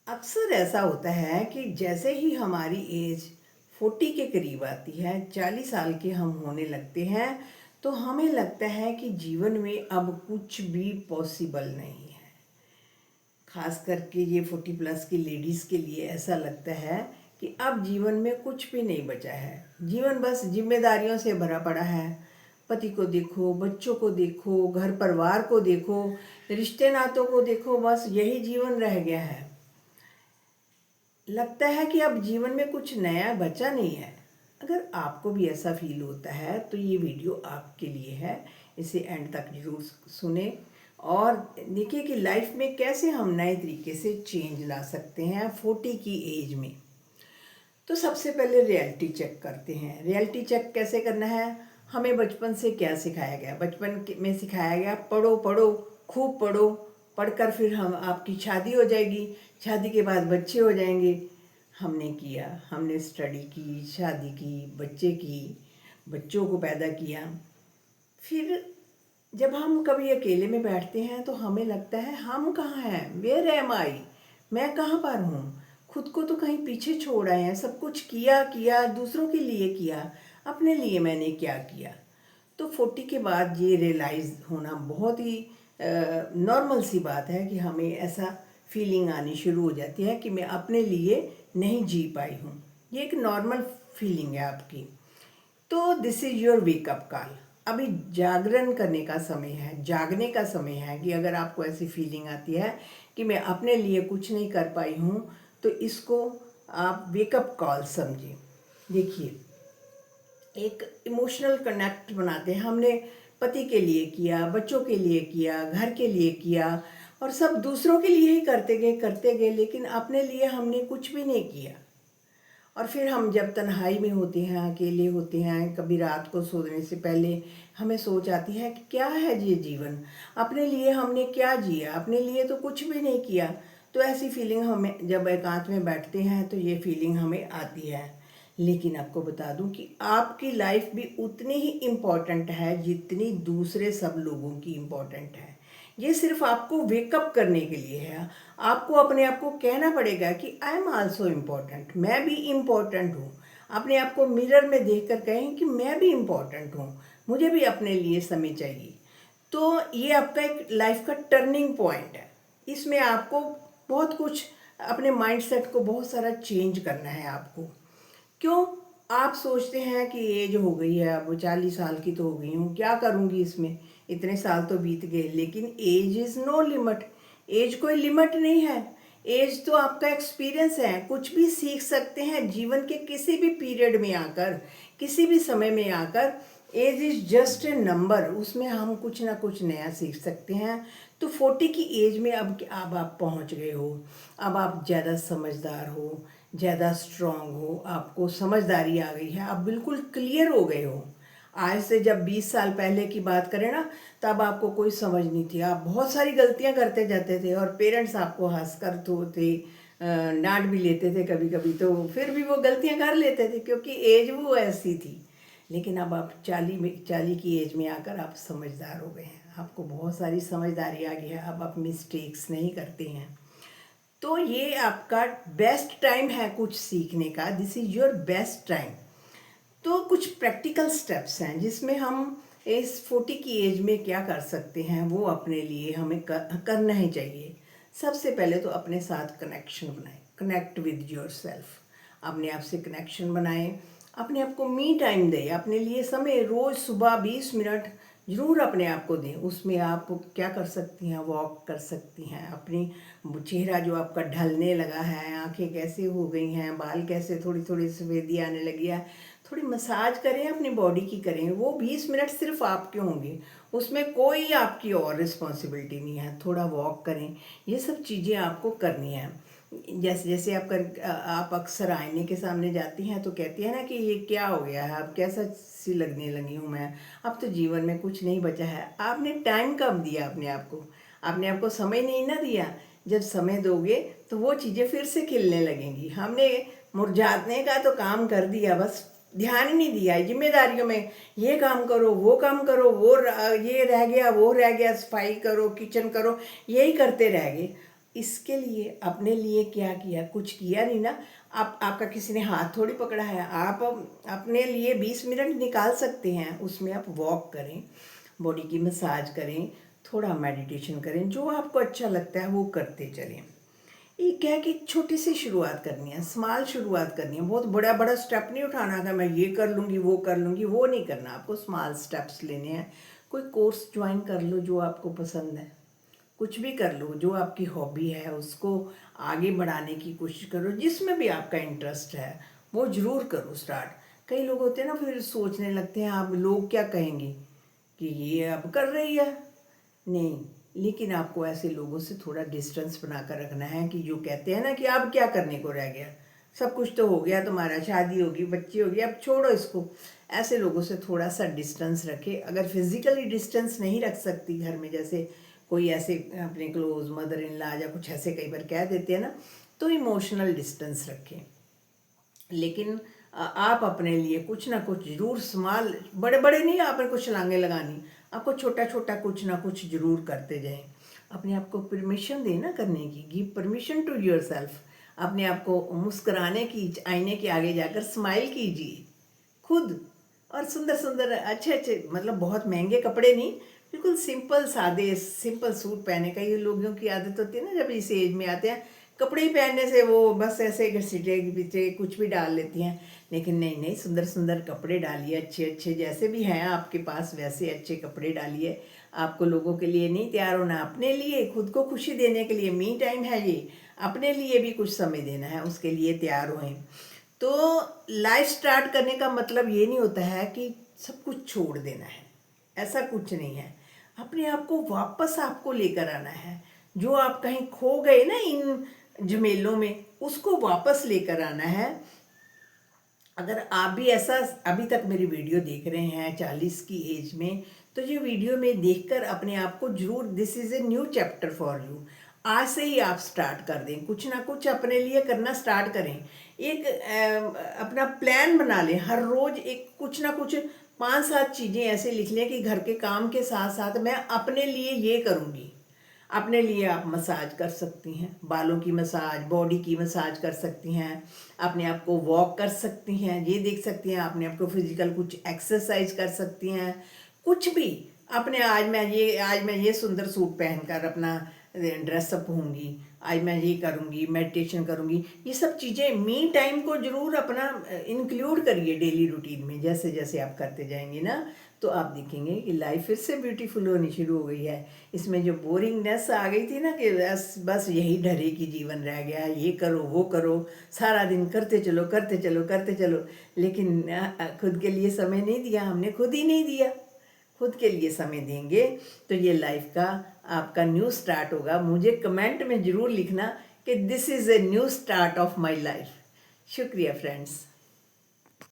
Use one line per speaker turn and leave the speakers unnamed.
अक्सर ऐसा होता है कि जैसे ही हमारी एज 40 के करीब आती है, 40 साल के हम होने लगते हैं, तो हमें लगता है कि जीवन में अब कुछ भी पॉसिबल नहीं है। खास करके ये 40 प्लस की लेडीज़ के लिए ऐसा लगता है कि अब जीवन में कुछ भी नहीं बचा है। जीवन बस जिम्मेदारियों से भरा पड़ा है। पति को देखो, बच्चों को देखो, घर परिवार को देखो, रिश्ते नातों को देखो, बस यही जीवन रह गया है। लगता है कि अब जीवन में कुछ नया बचा नहीं है। अगर आपको भी ऐसा फील होता है तो ये वीडियो आपके लिए है। इसे एंड तक जरूर सुने और देखिए कि लाइफ में कैसे हम नए तरीके से चेंज ला सकते हैं 40 की एज में। तो सबसे पहले रियलिटी चेक करते हैं। रियलिटी चेक कैसे करना है? हमें बचपन से क्या सिखाया गया? में सिखाया गया पढ़ो पढ़ो, खूब पढ़ो, पढ़कर फिर हम आपकी शादी हो जाएगी, शादी के बाद बच्चे हो जाएंगे। हमने किया, हमने स्टडी की, शादी की, बच्चों को पैदा किया। फिर जब हम कभी अकेले में बैठते हैं तो हमें लगता है हम कहाँ हैं, वेयर एम आई, मैं कहाँ पर हूँ। खुद को तो कहीं पीछे छोड़ आए हैं। सब कुछ किया किया, दूसरों के लिए किया, अपने लिए मैंने क्या किया। तो 40 के बाद ये रियलाइज़ होना बहुत ही नॉर्मल सी बात है कि हमें ऐसा फीलिंग आनी शुरू हो जाती है कि मैं अपने लिए नहीं जी पाई हूँ। ये एक नॉर्मल फीलिंग है आपकी। तो this is your wake up call. अभी जागरण करने का समय है, जागने का समय है कि अगर आपको ऐसी फीलिंग आती है कि मैं अपने लिए कुछ नहीं कर पाई हूँ, तो इसको आप वेकअप कॉल समझिए। देखिए, एक इमोशनल कनेक्ट बनाते हैं। हमने पति के लिए किया, बच्चों के लिए किया, घर के लिए किया और सब दूसरों के लिए ही करते गए, लेकिन अपने लिए हमने कुछ भी नहीं किया। और फिर हम जब तन्हाई में होते हैं, अकेले होते हैं, कभी रात को सोने से पहले हमें सोच आती है कि क्या है ये जीवन, अपने लिए हमने क्या जिया, अपने लिए तो कुछ भी नहीं किया। तो ऐसी फीलिंग हमें जब एकांत में बैठते हैं तो ये फीलिंग हमें आती है। लेकिन आपको बता दूं कि आपकी लाइफ भी उतनी ही इम्पॉर्टेंट है जितनी दूसरे सब लोगों की इम्पॉर्टेंट है। ये सिर्फ आपको वेकअप करने के लिए है। आपको अपने आप को कहना पड़ेगा कि आई एम आल्सो इम्पॉर्टेंट, मैं भी इम्पॉर्टेंट हूँ। अपने आप को मिरर में देख कर कहें कि मैं भी इम्पॉर्टेंट हूँ, मुझे भी अपने लिए समय चाहिए। तो ये आपका एक लाइफ का टर्निंग पॉइंट है। इसमें आपको बहुत कुछ, अपने माइंडसेट को बहुत सारा चेंज करना है आपको। क्यों? आप सोचते हैं कि एज हो गई है, अब 40 साल की तो हो गई हूँ, क्या करूँगी इसमें, इतने साल तो बीत गए। लेकिन age is no limit. Age कोई लिमिट नहीं है। एज तो आपका एक्सपीरियंस है। कुछ भी सीख सकते हैं जीवन के किसी भी पीरियड में आकर, किसी भी समय में आकर। Age is just a number, उसमें हम कुछ ना कुछ नया सीख सकते हैं। तो 40 की एज में अब आप पहुंच गए हो। अब आप ज़्यादा समझदार हो, ज़्यादा स्ट्रांग हो, आपको समझदारी आ गई है, आप बिल्कुल क्लियर हो गए हो। आज से जब 20 साल पहले की बात करें ना, तब आपको कोई समझ नहीं थी, आप बहुत सारी गलतियां करते जाते थे और पेरेंट्स आपको हंसकर तो थे, डांट भी लेते थे कभी कभी, तो फिर भी वो गलतियां कर लेते थे क्योंकि एज वो ऐसी थी। लेकिन अब आप 40 की एज में आकर आप समझदार हो गए हैं, आपको बहुत सारी समझदारी आ गई है, अब आप मिस्टेक्स नहीं करते हैं। तो ये आपका बेस्ट टाइम है कुछ सीखने का। This is your best time. तो कुछ प्रैक्टिकल स्टेप्स हैं जिसमें हम इस 40 की एज में क्या कर सकते हैं, वो अपने लिए हमें करना ही चाहिए। सबसे पहले तो अपने साथ कनेक्शन बनाएं, कनेक्ट विद योर सेल्फ। अपने आप से कनेक्शन बनाएं, अपने आप को मी टाइम दें, अपने लिए समय रोज़ सुबह 20 मिनट ज़रूर अपने आप को दें। उसमें आप क्या कर सकती हैं, वॉक कर सकती हैं, अपनी चेहरा जो आपका ढलने लगा है, आंखें कैसे हो गई हैं, बाल कैसे थोड़ी थोड़ी सफ़ेदी आने लगी है, थोड़ी मसाज करें, अपनी बॉडी की करें। वो 20 मिनट सिर्फ आपके होंगे, उसमें कोई आपकी और रिस्पॉन्सिबिलिटी नहीं है। थोड़ा वॉक करें, ये सब चीज़ें आपको करनी है। जैसे जैसे आप अक्सर आईने के सामने जाती हैं तो कहती है ना कि ये क्या हो गया है, अब कैसा सी लगने लगी हूँ मैं, अब तो जीवन में कुछ नहीं बचा है। आपने टाइम कब दिया अपने आप को? आपने आपको समय नहीं ना दिया। जब समय दोगे तो वो चीज़ें फिर से खिलने लगेंगी। हमने मुरझाने का तो काम कर दिया, बस ध्यान ही नहीं दिया जिम्मेदारियों में। ये काम करो, वो काम करो, ये रह गया, वो रह गया, सफाई करो, किचन करो, यही करते रह गए। इसके लिए अपने लिए क्या किया, कुछ किया नहीं ना। आपका किसी ने हाथ थोड़ी पकड़ा है। आप अपने लिए 20 मिनट निकाल सकते हैं, उसमें आप वॉक करें, बॉडी की मसाज करें, थोड़ा मेडिटेशन करें, जो आपको अच्छा लगता है वो करते चलें। ये क्या है कि छोटी सी शुरुआत करनी है, स्मॉल शुरुआत करनी है। बहुत बड़ा बड़ा स्टेप नहीं उठाना था, मैं ये कर लूँगी वो कर लूँगी, वो नहीं करना। आपको स्मॉल स्टेप्स लेने हैं। कोई कोर्स ज्वाइन कर लो जो आपको पसंद है, कुछ भी कर लो, जो आपकी हॉबी है उसको आगे बढ़ाने की कोशिश करो। जिसमें भी आपका इंटरेस्ट है वो ज़रूर करो स्टार्ट। कई लोग होते हैं ना, फिर सोचने लगते हैं आप लोग क्या कहेंगे कि ये अब कर रही है। नहीं, लेकिन आपको ऐसे लोगों से थोड़ा डिस्टेंस बना कर रखना है कि जो कहते हैं ना कि अब क्या करने को रह गया, सब कुछ तो हो गया तुम्हारा, शादी होगी, बच्ची होगी, अब छोड़ो इसको। ऐसे लोगों से थोड़ा सा डिस्टेंस रखे। अगर फिजिकली डिस्टेंस नहीं रख सकती घर में, जैसे कोई ऐसे अपने क्लोज मदर इन लॉ या कुछ ऐसे कई बार कह देते हैं ना, तो इमोशनल डिस्टेंस रखें। लेकिन आप अपने लिए कुछ ना कुछ जरूर स्मॉल, बड़े बड़े नहीं आपने कुछ छलांगे लगानी, आपको छोटा छोटा कुछ ना कुछ जरूर करते जाएं। अपने आप को परमिशन देना करने की, गिव परमिशन टू योरसेल्फ। अपने आप को मुस्कुराने की, आईने के आगे जाकर स्माइल कीजिए खुद। और सुंदर सुंदर अच्छे अच्छे, मतलब बहुत महंगे कपड़े नहीं, बिल्कुल सिंपल सादे सिंपल सूट पहने का। ये लोगों की आदत होती है ना, जब इस एज में आते हैं कपड़े ही पहनने से वो बस ऐसे घसीटे पीछे कुछ भी डाल लेती हैं। लेकिन नहीं नहीं, सुंदर सुंदर कपड़े डालिए, अच्छे अच्छे, जैसे भी हैं आपके पास वैसे अच्छे कपड़े डालिए। आपको लोगों के लिए नहीं तैयार होना, अपने लिए, खुद को खुशी देने के लिए। मी टाइम है ये, अपने लिए भी कुछ समय देना है, उसके लिए तैयार होएं। तो लाइफ स्टार्ट करने का मतलब ये नहीं होता है कि सब कुछ छोड़ देना है, ऐसा कुछ नहीं है। अपने आप को वापस आपको लेकर आना है। जो आप कहीं खो गए ना इन झमेलों में, उसको वापस लेकर आना है। अगर आप भी ऐसा अभी तक मेरी वीडियो देख रहे हैं 40 की एज में, तो ये वीडियो में देखकर अपने आप को जरूर, this is a new chapter for you. आज से ही आप स्टार्ट कर दें, कुछ ना कुछ अपने लिए करना स्टार्ट करें। एक अपना प्लान बना लें, हर रोज़ एक कुछ ना कुछ 5-7 चीज़ें ऐसे लिख लें कि घर के काम के साथ साथ मैं अपने लिए ये करूँगी। अपने लिए आप मसाज कर सकती हैं, बालों की मसाज, बॉडी की मसाज कर सकती हैं, अपने आप को वॉक कर सकती हैं, ये देख सकती हैं, अपने आप को फिजिकल कुछ एक्सरसाइज कर सकती हैं, कुछ भी अपने। आज मैं ये सुंदर सूट पहनकर अपना ड्रेसअप होंगी, आज मैं ये करूँगी, मेडिटेशन करूँगी। ये सब चीज़ें मी टाइम को ज़रूर अपना इंक्लूड करिए डेली रूटीन में। जैसे जैसे आप करते जाएंगे ना, तो आप देखेंगे कि लाइफ फिर से ब्यूटीफुल होनी शुरू हो गई है। इसमें जो बोरिंगनेस आ गई थी ना कि बस बस यही ढरे की जीवन रह गया, ये करो वो करो, सारा दिन करते चलो करते चलो करते चलो, लेकिन खुद के लिए समय नहीं दिया हमने, खुद ही नहीं दिया। खुद के लिए समय देंगे तो ये लाइफ का आपका न्यू स्टार्ट होगा। मुझे कमेंट में ज़रूर लिखना कि this is a new start of my life. शुक्रिया फ्रेंड्स।